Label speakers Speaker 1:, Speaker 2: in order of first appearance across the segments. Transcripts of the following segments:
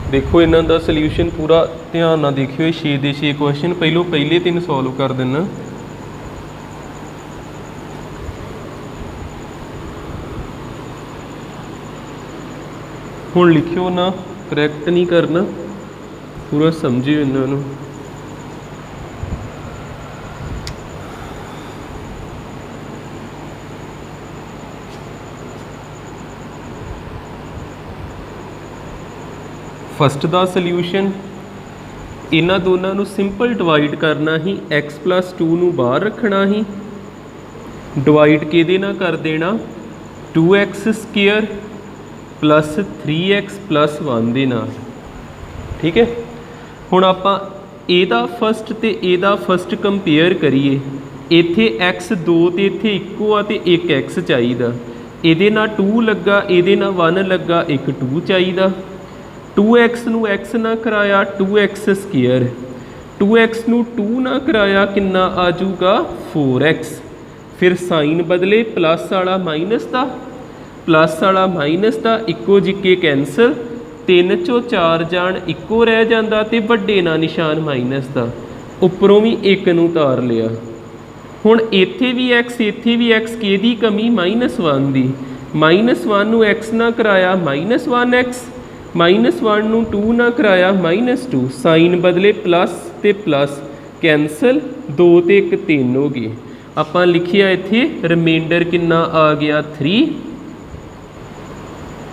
Speaker 1: देखो इन्हां दा सल्यूशन पूरा ध्यान नाल देखियो। 6 दे 6 क्वेश्चन पहले 3 सॉल्व कर देना। हुण लिखियो ना, करैक्ट नहीं करना, पूरा समझियो इन्हां नूं। फस्ट का सल्यूशन, इन्हां दोनों नूं सिंपल डिवाइड करना ही, x+2 नूं बाहर रखना ही, डिवाइड किहदे नाल कर देना 2x² + 3x + 1 दे नाल। ठीक है, हुण आपां इहदा फस्ट ते इहदा फस्ट कंपेयर करिए। इत्थे x2 ते इत्थे इक्को आ ते 1x चाहिदा, इहदे नाल 2 लगा, इहदे नाल 1 लगा, एक 2 चाहिदा। 2x नूं x ना कराया 2x², 2x नूं 2 ना कराया किन्ना आ जाऊगा 4x। फिर साइन बदले प्लस वाला माइनस का, प्लस वाला माइनस का, इक्को जिक्के कैंसल, 3 चों 4 जान इक्को रह जाता तो वड्डे ना निशान माइनस का, उपरों भी एक नूं तार लिया। हुण इत्थे भी x, इत्थे भी x, किहदी कमी -1 दी। -1 नूं x ना कराया -1x, -1 नूं 2 ना कराया -2, साइन बदले प्लस ते प्लस कैंसल, 2 ते 1 3 हो गए। आपां लिखिया इत्थे रिमाइंडर किन्ना आ गया 3,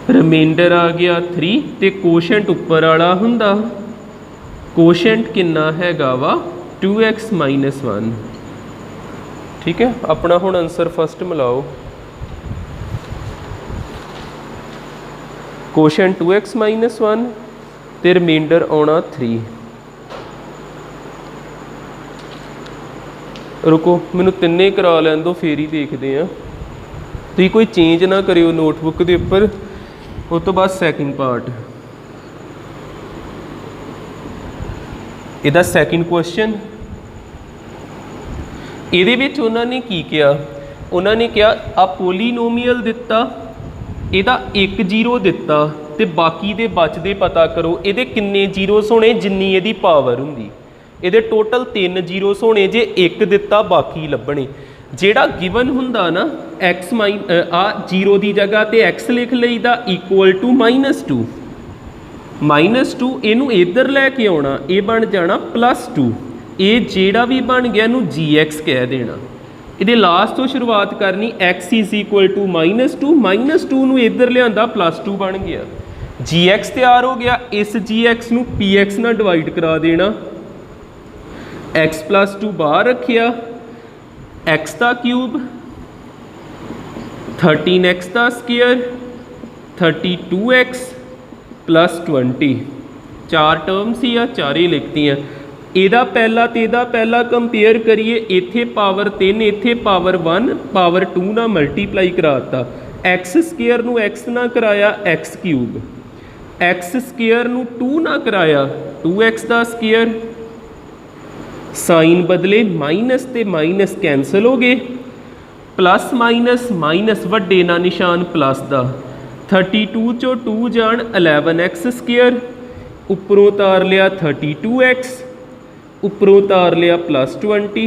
Speaker 1: रिमाइंडर आ गया 3 ते कोशेंट उपर वाला हुंदा, कोशेंट किन्ना हैगा वा 2x - 1। ठीक है, अपना हुण आंसर फस्ट मिलाओ। कोशेंट 2x - 1 ते रिमाइंडर आना 3। रुको मैनू तिन्ने करा लैन दो, फिर ही देखते हैं। तुसीं कोई चेंज ना करियो नोटबुक के उपर। उस तो बाद सैकेंड पार्ट, इहदा सैकेंड क्वेश्चन, इहदे विच उन्होंने की किया, उन्होंने कहा आ पोलीनोमीअल दिता, इहदा 1 0 दिता ते बाकी दे बचदे पता करो इहदे किन्ने जीरोस होने जिन्नी इहदी पावर हुंदी। इहदे टोटल 3 जीरोस होने जे 1 दिता बाकी लभणे। जिहड़ा गिवन हुंदा ना x आ 0 की जगह ते x लिख लईदा इक्वल टू -2, -2 इनू इधर लैके आना, ये बन जाना +2। ये जिहड़ा भी बन गया इनू gx कह देना। इहदे लास्ट तो शुरुआत करनी, x = -2, -2 नूं इधर लिआंदा +2 बन गया, gx तैयार हो गया। इस gx नूं px नाल डिवाइड करा देना, x + 2 बाहर रखिया, x का क्यूब 13x का स्क्वेयर 32x + 20, 4 टर्म सी या 4 ही लिखती हैं। ਇਹਦਾ ਪਹਿਲਾ ਤੇ ਇਹਦਾ ਪਹਿਲਾ ਕੰਪੇਅਰ ਕਰੀਏ, ਇੱਥੇ ਪਾਵਰ 3, ਇੱਥੇ ਪਾਵਰ 1, ਪਾਵਰ 2 ਨਾਲ ਮਲਟੀਪਲਾਈ ਕਰਾਤਾ। x² ਨੂੰ x ਨਾਲ ਕਰਾਇਆ x³ x² ਨੂੰ 2 ਨਾਲ ਕਰਾਇਆ 2x ਦਾ ਸਕੁਅਰ, ਸਾਈਨ ਬਦਲੇ ਮਾਈਨਸ ਤੇ ਮਾਈਨਸ ਕੈਂਸਲ ਹੋ ਗਏ, प्लस माइनस ਵੱਡੇ ਨਾਲ ਨਿਸ਼ਾਨ प्लस ਦਾ, 32 ਚੋਂ 2 ਜਾਣ 11x², ਉੱਪਰੋਂ ਤਾਰ ਲਿਆ 32x, ਉੱਪਰੋਂ ਤਾਰ ਲਿਆ +20।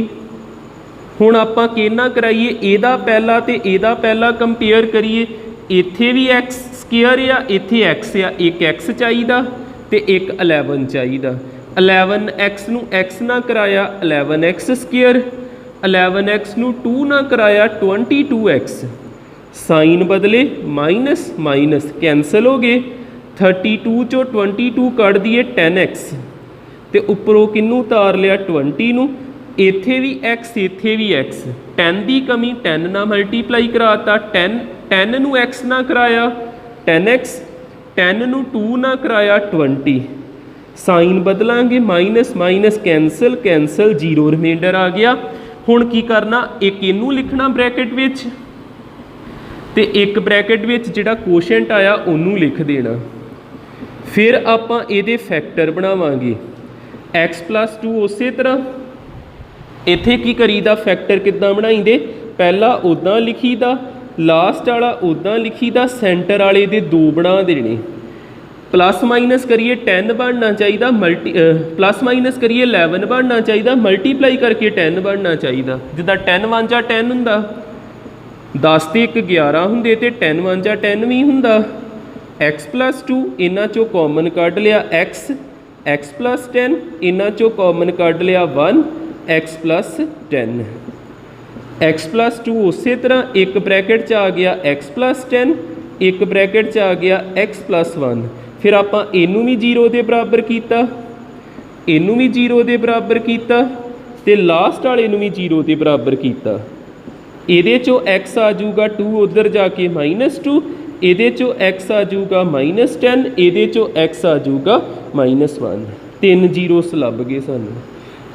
Speaker 1: ਹੁਣ ਆਪਾਂ ਕਿਹਨਾਂ ਕਰਾਈਏ, ਇਹਦਾ ਪਹਿਲਾ ਤੇ ਇਹਦਾ ਪਹਿਲਾ ਕੰਪੇਅਰ ਕਰੀਏ। ਇੱਥੇ ਵੀ x² ਆ, ਇੱਥੇ x ਆ, ਇੱਕ x ਚਾਹੀਦਾ ਤੇ ਇੱਕ 11 ਚਾਹੀਦਾ। 11x ਨੂੰ x ਨਾਲ ਕਰਾਇਆ 11x², 11x ਨੂੰ 2 ਨਾਲ ਕਰਾਇਆ 22x, ਸਾਈਨ ਬਦਲੇ ਮਾਈਨਸ ਮਾਈਨਸ ਕੈਂਸਲ ਹੋ ਗਏ, 32 ਚੋਂ 22 ਕੱਢ ਦਈਏ 10x ਤੇ ਉੱਪਰੋਂ ਕਿਹਨੂੰ ਤਾਰ ਲਿਆ 20 ਨੂੰ। ਇੱਥੇ ਵੀ x, ਇੱਥੇ ਵੀ x, 10 ਦੀ ਕਮੀ 10 ਨਾਲ ਮਲਟੀਪਲਾਈ ਕਰਾਤਾ, 10 ਨੂੰ x ਨਾਲ ਕਰਾਇਆ 10x, 10 ਨੂੰ 2 ਨਾਲ ਕਰਾਇਆ 20, ਸਾਈਨ ਬਦਲਾਂਗੇ minus minus cancel cancel, 0 reminder ਆ ਗਿਆ। ਹੁਣ ਕੀ ਕਰਨਾ, ਇੱਕ ਇਹਨੂੰ ਲਿਖਣਾ ਬ੍ਰੈਕਟ ਵਿੱਚ ਤੇ ਇੱਕ ਬ੍ਰੈਕਟ ਵਿੱਚ ਜਿਹੜਾ ਕੋਸ਼ੈਂਟ ਆਇਆ ਉਹਨੂੰ ਲਿਖ ਦੇਣਾ। ਫਿਰ ਆਪਾਂ ਇਹਦੇ ਫੈਕਟਰ ਬਣਾਵਾਂਗੇ, x+2 ਉਸੇ ਤਰ੍ਹਾਂ। ਇੱਥੇ ਕੀ ਕਰੀਦਾ, ਫੈਕਟਰ ਕਿੱਦਾਂ ਬਣਾਈਦੇ, ਪਹਿਲਾਂ ਉੱਦਾਂ ਲਿਖੀਦਾ, ਲਾਸਟ ਵਾਲਾ ਉੱਦਾਂ ਲਿਖੀਦਾ, ਸੈਂਟਰ ਵਾਲੇ ਦੇ 2 ਬਣਾ ਦੇਣੇ। प्लस माइनस करिए 10 बनना चाहिए, प्लस माइनस करिए 11 बनना चाहिए, मल्टीप्लाई करके 10 बनना चाहिए। जिदा 10 1 जा 10 हुंदा, 10 ते 1 11 हुंदे ते 10 1 जा 10 भी हुंदा। x + 2 इन्हां चों कॉमन कढ लिया x + 10 इन्हां चों कॉमन कढ लिया 1 x + 10। x + 2 उस तरह एक ब्रैकेट च आ गया x + 10, एक ब्रैकेट च आ गया x + 1। फिर आपां इनू भी 0 के बराबर किया, इनू भी 0 के बराबर किया ते लास्ट वाले नू भी 0 के बराबर किया। ये चो x आ जाऊगा 2 उधर जाके -2, ये चो x आ जाऊगा -10, ये चो x आ जाऊगा -1। 3 जीरोस लभ गए सानू,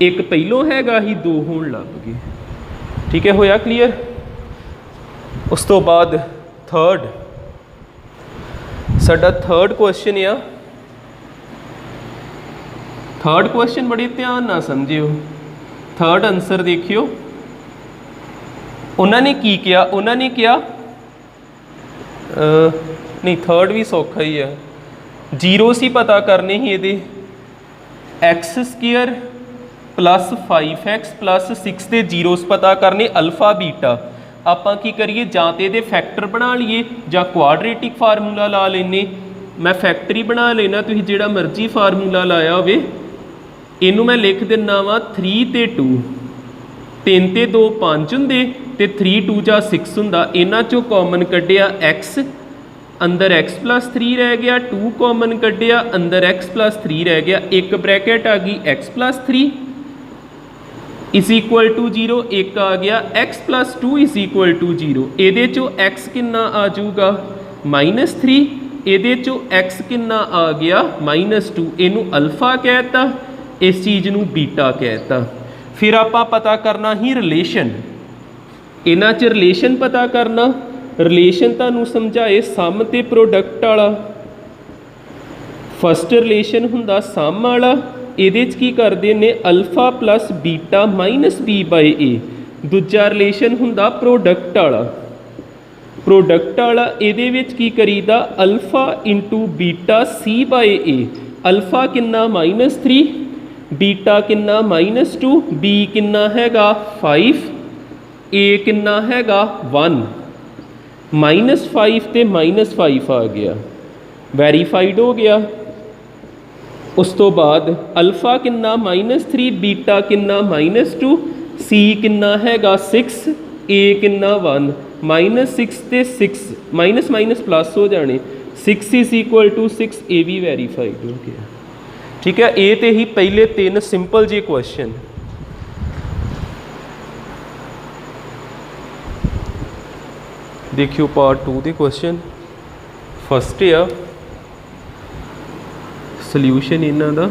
Speaker 1: एक पहलों हैगा ही 2 होण लग गए। ठीक है, होया क्लीयर। उस तो बाद थर्ड साडा थर्ड क्वेश्चन आ। थर्ड क्वेश्चन बड़े ध्यान ना समझियो, थर्ड आंसर देखियो। उन्होंने की किया, उन्होंने क्या नहीं थर्ड भी सौखा ही है, जीरोस ही पता करने ही ये x² + 5x + 6 के जीरोस पता करने अल्फा बीटा। आपां की करिए, जां तो ये फैक्टर बना लीए जां क्वाड्रेटिक फार्मूला ला लेने। मैं फैक्टर ही बना लेना, तुसीं जिहड़ा मर्जी फार्मूला लाया होवे। इनू मैं लिख दिना वा 3 ते 2, 3 ते 2 5 हुंदे ते 3 2 जा 6 हुंदा। इन्हां चों कॉमन कढिया x, अंदर x + 3 रह गया, 2 कॉमन कढिया, अंदर x + 3 रह गया, एक ब्रैकेट आ गई x + 3 = 0, एक आ गया x + 2 = 0। ये चो x कितना आ जाऊगा -3, ये चो x कितना आ गया -2। इनू अल्फा कहता, इस चीज़ नू बीटा कहता। फिर आपां पता करना ही रिलेशन, इन्हां च रिलेशन पता करना। रिलेशन तुहानूं समझाए सम ते प्रोडक्ट वाला। फस्ट रिलेशन हुंदा सम वाला, ये की करते ने अल्फा + बीटा -b/a। दूजा रिलेशन हुंदा प्रोडक्ट वाला। प्रोडक्ट वाला ये की करीदा अल्फा × बीटा c/a। अल्फा किन्ना -3, बीटा किन्ना -2, b किन्ना हैगा 5, a किन्ना हैगा 1। -5 ते -5 आ गया, वेरीफाइड हो गया। उस तो बाद अल्फा किन्ना -3, बीटा किन्ना -2, c किन्ना हैगा 6, a किन्ना 1। -6 ते 6 माइनस प्लस हो जाने, 6 = 6, ये भी वेरीफाइड हो गया। ठीक है, ये तो ही पहले 3 सिंपल जे क्वेश्चन। देखियो पार्ट 2 के क्वेश्चन। फस्ट आ सल्यूशन इन्हां दा।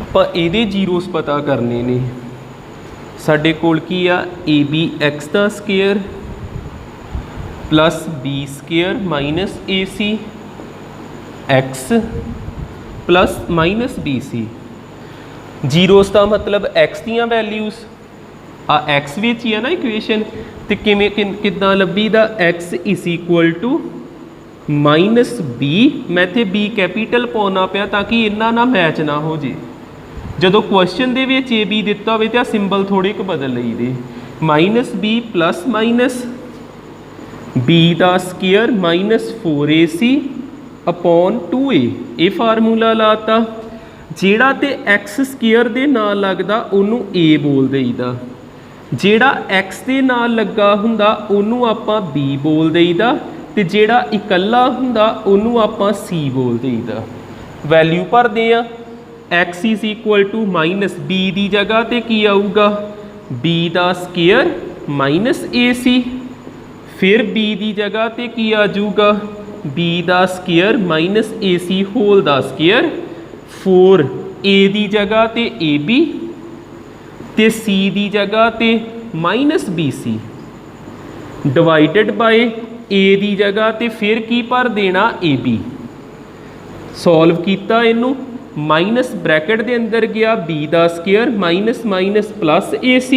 Speaker 1: आपां इहदे जीरोस पता करने ने। साडे कोल की आ AB(x) दा square + B² - AC x + -BC। Zeros का मतलब x दियां वैल्यूज़ आ x विच ही है ना इक्वेशन, तो किवें किद्दां लभी दा x = -b। मैं इत्थे b कैपीटल पाउना पिया ताकि इन्ना ना मैच ना हो जे। जदों question they which A B दिता होवे तां सिंबल थोड़े क बदल लईदे। -b + b दा स्केयर -4ac / 2a। ये फार्मूला लाता। जेड़ा ते x² दे नाल लगदा उन्नू a बोल देईदा, जेड़ा x दे नाल लगा हुंदा उन्नू आपां b बोल देईदा, ते जेड़ा इकल्ला हुंदा उन्नू आपां c बोल देईदा। वैल्यू भरदे आ। x = -b दी जगह ते की आऊगा b दा स्केयर -ac, फिर b दी जगह ते की आ जाऊगा b दा स्केयर -ac होल दा स्केयर 4, a दी जगह ते ab ते c दी जगह ते -bc डिवाइडेड बाय a दी जगह ते फिर की भर देना ab। सॉल्व किया इनू, माइनस ब्रैकेट के अंदर गया b दा स्केयर -+ +ac,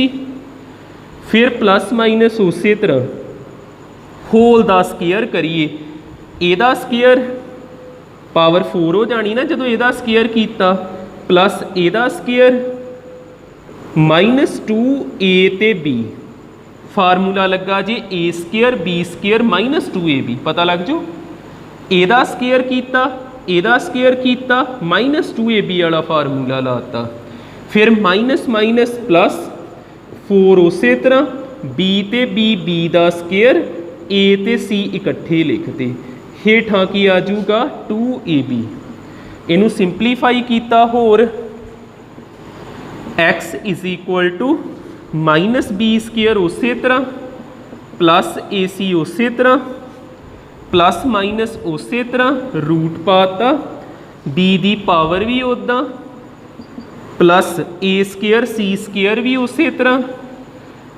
Speaker 1: फिर +- उस तरह होल दा स्केयर करिए, एदा स्केयर पावर 4 हो जानी ना जो एदा स्केयर किया, प्लस एदा स्केयर -2a ते b, फार्मूला लगा जी ए स्केयर बी स्केयर -2ab, पता लग जो एदा स्केयर किया, एदा स्केयर किया, -2ab वाला फार्मूला लाता, फिर माइनस माइनस प्लस 4 उस तरह b ते b दा स्केयर a ते c इकट्ठे लिखते, हेठां की आ जूगा 2ab, इनू सिंपलीफाई किया होर x is equal to -b square उस तरह प्लस ac उस तरह प्लस माइनस उस तरह रूट पाता, b दी पावर भी उदा plus a square c square भी उस तरह,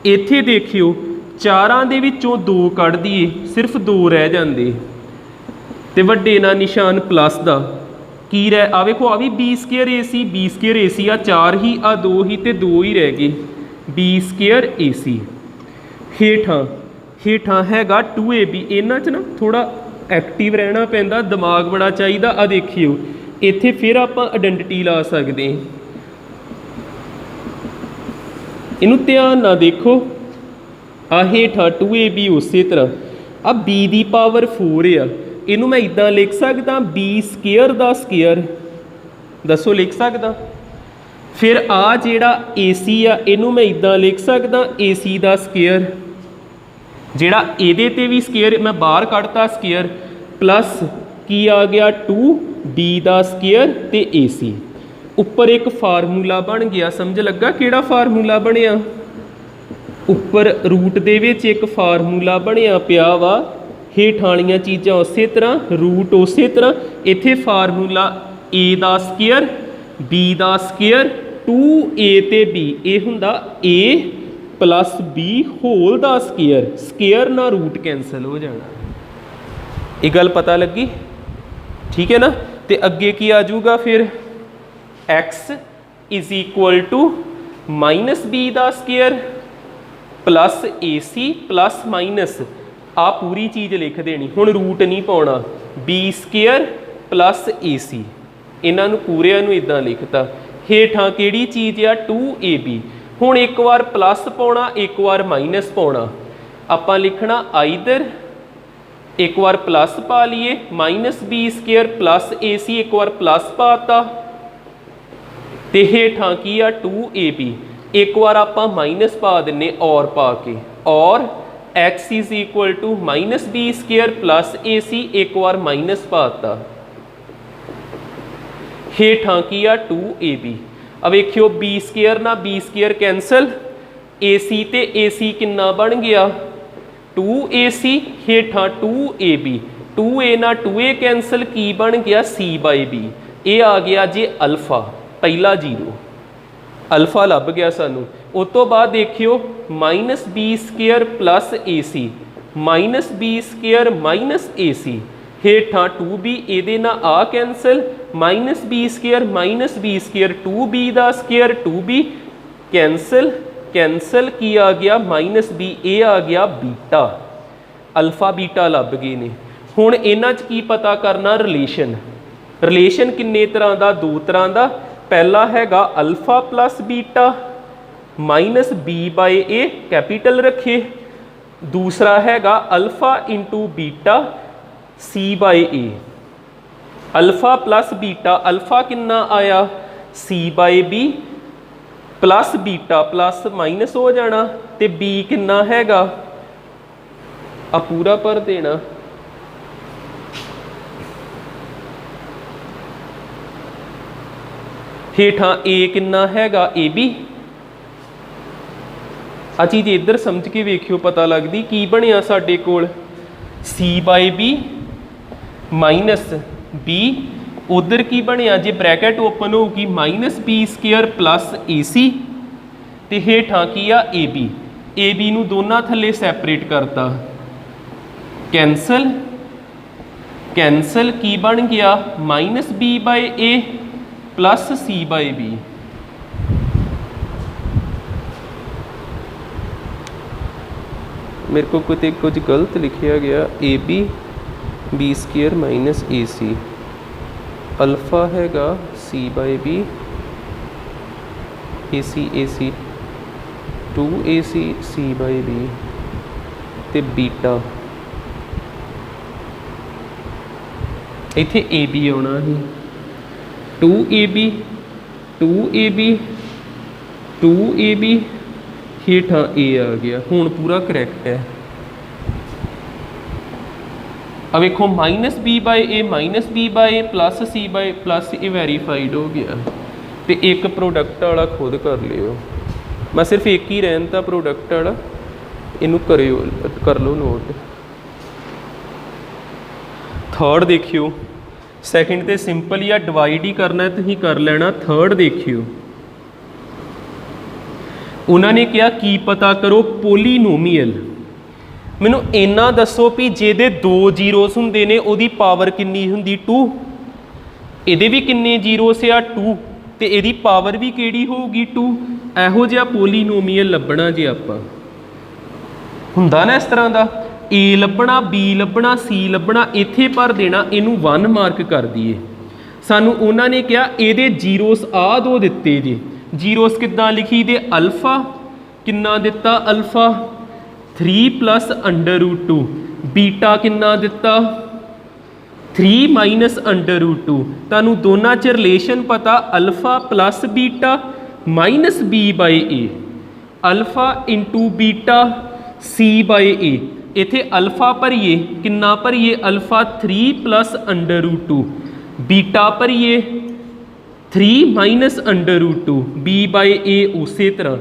Speaker 1: इत्थे देखियो चारां दे विचों 2 कढ़ दिए, सिर्फ 2 रह जाते, तो वड्डे ना निशान प्लस का की रह, आ वेखो आ भी बी स्केयर ए सी, बी स्केयर ए सी, आ 4 ही, आ 2 ही, तो 2 ही रह गए, बी स्केयर ए सी, हेठां हेठां हैगा 2ab, इन्हां च ना थोड़ा एक्टिव रहना पैंदा, दिमाग बड़ा चाहिए, आ देखियो इत्थे फिर आपां आइडेंटिटी ला सकते हैं, इनू ध्यान ना देखो, आ हेठा 2ab उस तरह, आ b दी पावर 4 आ, इनू मैं इदां लिख सकदा b स्केयर दा स्केयर, दसो लिख सकदा, फिर आ जिहड़ा ac आ इनू मैं इदां लिख सकदा ac दा स्केयर, जिहड़ा इहदे ते भी स्केयर मैं बाहर कढ़ता स्केयर, प्लस की आ गया 2b दा स्केयर ते ac, उपर एक फार्मूला बन गया, समझ लगा किहड़ा फार्मूला बनिया, उपर रूट दे विच एक फार्मूला बनिया पिया वा, हेठां वालियां चीज़ां उस तरह, रूट उस तरह, इत्थे फार्मूला a दा स्केयर b दा स्केयर 2a ते b, ये हुंदा a प्लस b होल दा स्केयर, स्केयर ना रूट कैंसल हो जाना, ये गल पता लगी, ठीक है ना। तो अगे की आ जाऊगा फिर x is equal to -b दा square plus ac plus minus, आ पूरी चीज़ लिख देनी, हुण रूट नहीं पाउणा, b स्केयर प्लस ac, इन्हां नूं पूरिआं नूं इदां लिखता, हेठां किहड़ी चीज़ आ 2ab, हुण एक बार प्लस पाउणा एक बार माइनस पाउणा, आपां लिखना आइदर, एक बार प्लस पा लीए -b स्केयर प्लस ac, एक बार प्लस पाता, तो हेठां की आ 2ab, एक बार आपां माइनस पा दिन्ने और पा के, और x is equal to -b square plus ac, एक बार माइनस पाता, हेठां की आ 2ab, अब वेखियो b स्केयर ना b स्केयर कैंसल, ac ते ac किन्ना बन गया 2ac, हेठां 2ab, 2a ना 2a कैंसल, की बन गया c/b, ये आ गया जी अल्फा, पहला 0 अल्फा लभ गया सानू, उस तो बाद देखियो -b square plus ac, -b square minus ac, हेठां 2b, ये ना आ कैंसल, -b स्केयर 2b दा स्केयर 2b कैंसल, कैंसल की आ गया -b, ये आ गया बीटा, अल्फा बीटा लभ गए ने। हुण इन्हां च की पता करना, रिलेशन, रिलेशन किन्ने तरह का, 2 तरह का, पहला हैगा alpha plus beta -b/a capital रखे, दूसरा हैगा alpha into beta c/a, alpha plus beta, alpha किन्ना आया c/b plus beta plus minus हो जाना, तो b किन्ना हैगा, आ पूरा भर देना, हेठां a किन्ना हैगा ab, आ चीज़ इधर समझ के वेखियो पता लगती, की बनिया साडे कोल c/b माइनस b, उधर की बनिया जे ब्रैकेट ओपन होगी -b स्केयर प्लस ac, तो हेठां की आ ab नूं दोनों थले सैपरेट करता, कैंसल कैंसल, की बन गया -b/a प्लस c/b, मेरे को कुछ गलत लिखा गया ए B B square minus A C alpha हैगा C by B A C 2 A C by B ते बीटा इत्थे ए बी आना ही 2 A B 2 A B 2 A B हेठा ए आ गया हुण पूरा करैक्ट है। अब देखो माइनस बी बाय ए प्लस सी बाय प्लस ए वेरीफाइड हो गया तो एक प्रोडक्ट वाला खुद कर लियो मैं सिर्फ एक ही रहता प्रोडक्ट वाला इनू करियो कर लो नोट। थर्ड देखियो सैकेंड तो सिंपल या डिवाइड ही करना तो ही कर लेना। थर्ड देखियो उन्होंने क्या की पता करो पोलीनोमीअल मैनू इन्ना दसो भी जेदे 2 जीरोस हुंदे ने उहदी पावर किन्नी हुंदी 2 इहदे भी किन्ने जीरोस आ 2 ते इहदी पावर भी किहड़ी होगी 2 इहो जिहा पोलीनोमीअल लभना जे आपां हुंदा ना इस तरह का ए लभना बी लभना सी लभना इत्थे भर देना इनू 1 मार्क कर दईए। सानू उन्होंने क्या इहदे जीरोस आ 2 दिते जे जीरोस किद्दां लिखी दे अल्फा किन्ना दिता alpha 3 plus under root 2 beta किन्ना दिता 3 माइनस अंडर रूट 2 तुहानू दोनों च रिलेशन पता alpha plus beta minus B by A alpha into beta C by A इत्थे अल्फा भरीए किन्ना भरीए alpha 3 plus under root 2 beta भरीए 3 minus under root 2 B by A उस तरह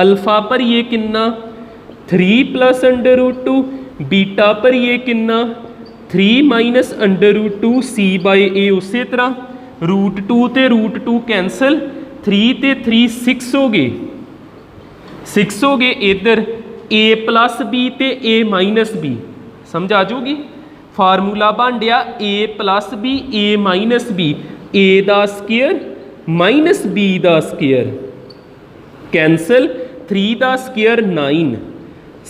Speaker 1: अल्फा भरीए किन्ना 3 प्लस अंडर रूट 2 बीटा भरीए किन्ना 3 minus under root 2 C by A उस तरह रूट 2 ते रूट 2 कैंसल 3 ते 3 6 हो गए 6 हो गए इधर ए प्लस बी ते ए माइनस बी समझ आ जाऊगी। फार्मूला बन गया ए प्लस बी ए माइनस बी ए दा स्केयर माइनस बी दा स्केयर कैंसल 3 दा स्केयर 9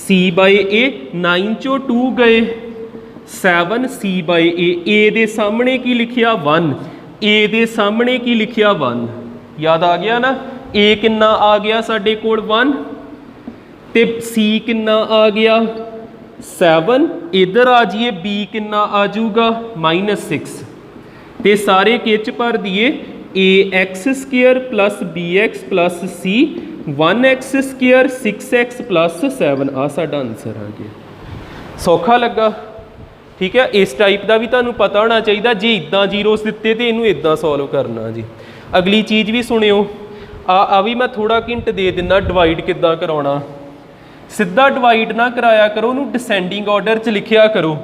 Speaker 1: सी बाई ए 9 चो 2 गए 7 सी बाई ए दे सामने की लिखिया 1 ए दे सामने की लिखिया 1 याद आ गया ना ए किन्ना आ गया साडे कोल 1 ते सी किन्ना आ गया 7 इधर आ जाइए बी किन्ना आ जाऊगा -6 ते सारे किच भर दिए A X square plus B X plus C 1x square 6x plus 7 आ साडा आंसर आ गया। सौखा लगा ठीक है। इस टाइप का भी तुहानू पता होना चाहिए जे इदा जीरोस दिते तो इनू इदा सॉल्व करना जी। अगली चीज़ भी सुनियो आ भी मैं थोड़ा हिंट दे दिना डिवाइड किद्दां कराउणा। सीधा डिवाइड ना कराया करो उन्होंने डिसेंडिंग ऑर्डर च लिखिया करो।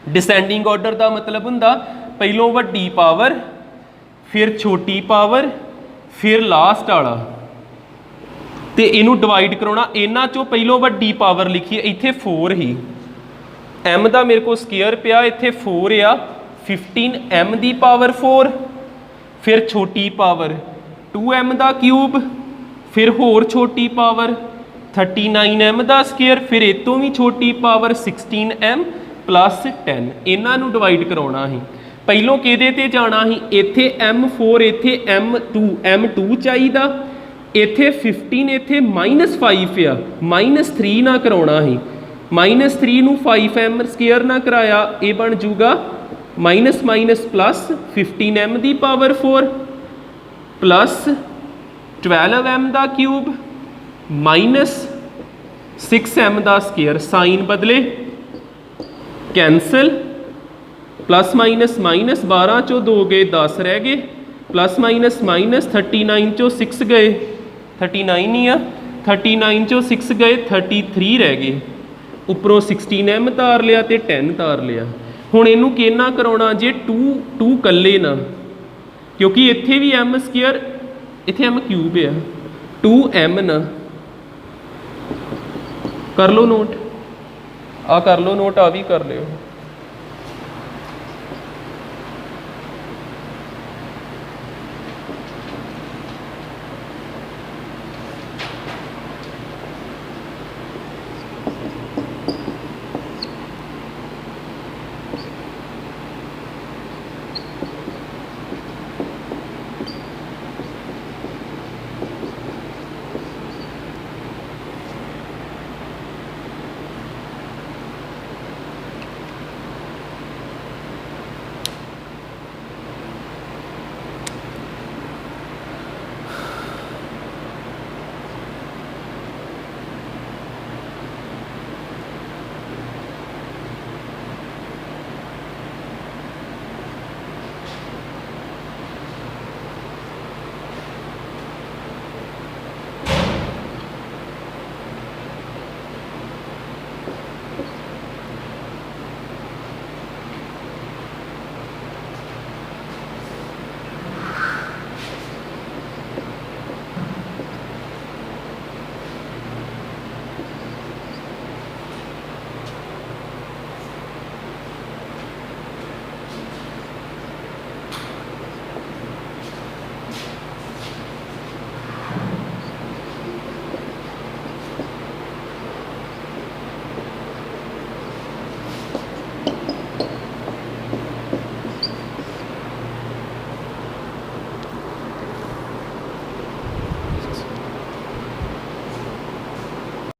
Speaker 1: डिसेंडिंग ऑर्डर का मतलब हुंदा पहलों वड्डी पावर फिर छोटी पावर फिर लास्ट वाला तो इनू डिवाइड कराउणा। इन्हां चों पहलों वड्डी पावर लिखी इत्थे 4 ही एम का मेरे को स्केयर पिया इत्थे 4 आ 15 एम की पावर 4 फिर छोटी पावर 2m का क्यूब फिर होर छोटी पावर 39 एम का स्केयर फिर इस तो भी छोटी पावर 16m प्लस 10 इन्हों डिवाइड कराउणा ही। पहलों किहदे ते जाना ही इत्थे M4 इत्थे M2 चाहिदा इत्थे 15 इत्थे -5 आ -3 ना कराउणा ही -3 नूं 5m स्केयर ना कराया ये बन जूगा माइनस माइनस प्लस 15m की पावर 4 प्लस 12m का क्यूब -6m का स्केयर साइन बदले कैंसल प्लस माइनस माइनस 12 चो 2 गए 10 रह गए प्लस माइनस माइनस 39 चो 6 गए 39 ही आ 39 चो 6 गए 33 रह गए उपरों 16m तार लिया तो 10 तार लिया। हुण इनू कितना कराउणा जे 2 कल्ले ना क्योंकि इत्थे भी m स्केयर इत्थे m क्यूब है 2m ना कर लो नोट आ कर लो नोट आ भी कर लियो।